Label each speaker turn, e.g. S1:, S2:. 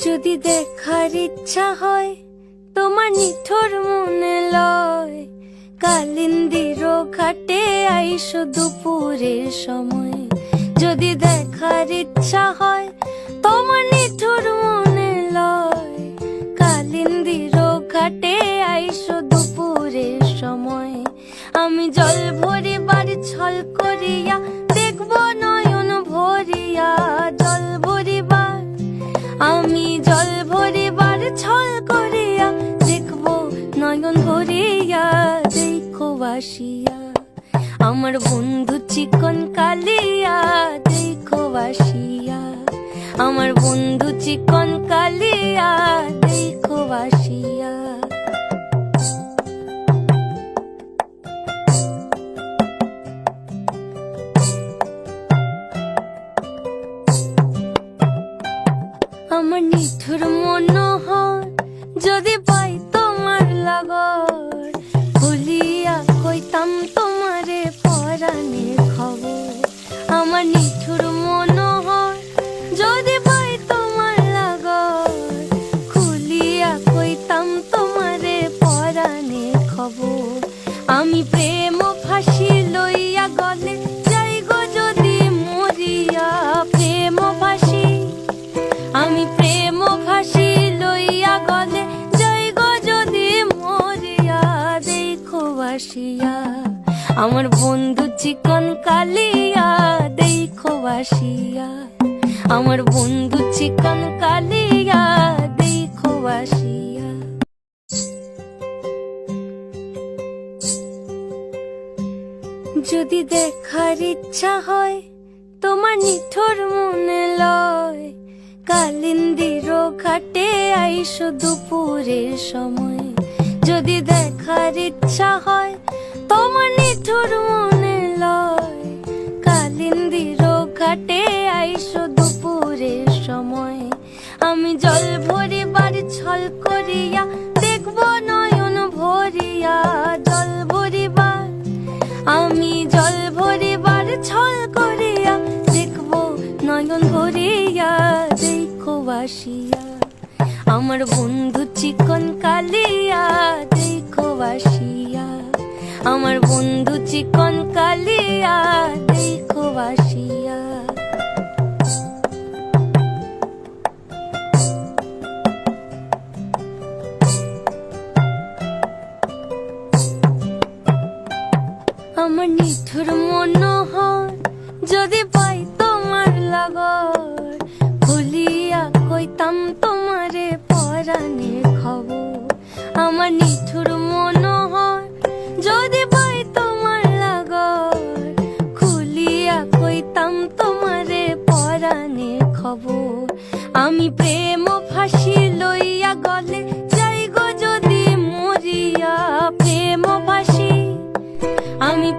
S1: যদি দেখার ইচ্ছা হয় তোমার নিঠুর মনে লয়, কালিন্দির ঘাটে আইসো দুপুরের সময়। যদি দেখার ইচ্ছা হয় তোমার নিঠুর মনে লয়, কালিন্দির ঘাটে আইসো দুপুরের সময়। আমি জল ভরিবার ছল করিয়া দেখব নয়ন ভরিয়া, জল ভরিবার আমি জল ভরিবার ছল করিয়া দেখব নয়ন ভরিয়া। দেখো বাসিয়া আমার বন্ধু চিকন কালিয়া, দেখো বাসিয়া আমার বন্ধু চিকন কালিয়া, দেখো বাসিয়া। আমার নিঠুর মনোহর যদি পাই তোমার লাগর, ভুলিয়া কইতাম তোমারে পরাণের খবর। আমার নিঠুর মনোহর যদি পাই তোমার লাগর, খুলিয়া কইতাম তোমারে পরাণের খবর। আমি প্রেম ফাঁসি লইয়া গলে যাই গো যদি মরিয়া, প্রেম ফাঁসি আমি প্রেম ফাঁসি লইয়া গলে যাই গো যদি মরিয়া। দেখো বাসিয়া আমার বন্ধু চিকন কালিয়া, দেখো বাসিয়া আমার বন্ধু চিকন কালিয়া, দেখো বাসিয়া। যদি দেখার ইচ্ছা হয় তোমার নিঠুর মনে লয়, কালিন্দির ঘাটে আইসো দুপুরের সময়। যদি দেখার ইচ্ছা হয় তোমার নিঠুর মনে লয়, কালিন্দির ঘাটে আইসো দুপুরের সময়। আমি জল ভরিবার ছল করিয়া দেখব নয়ন ভরিয়া, জল ভরিবার আমি জল ভরিবার ছল করিয়া দেখব নয়ন ভরিয়া। দেখো বাসিয়া আমার বন্ধু চিকন কালিয়া, দেখো বাসিয়া আমার বন্ধু চিকন কালিয়া, দেখো বাসিয়া। আমার নিঠুর মনোহর যদি পাই তোমার লাগর, ভুলিয়া কইতাম তোমারে পরাণের খবর। আমার নিঠুর মনোহর যদি পাই তোমার লাগর, খুলিয়া কইতাম তোমারে পরাণের খবর। আমি প্রেম ফাঁসি লইয়া গলে যাই গো যদি মরিয়া, প্রেম ফাঁসি আমি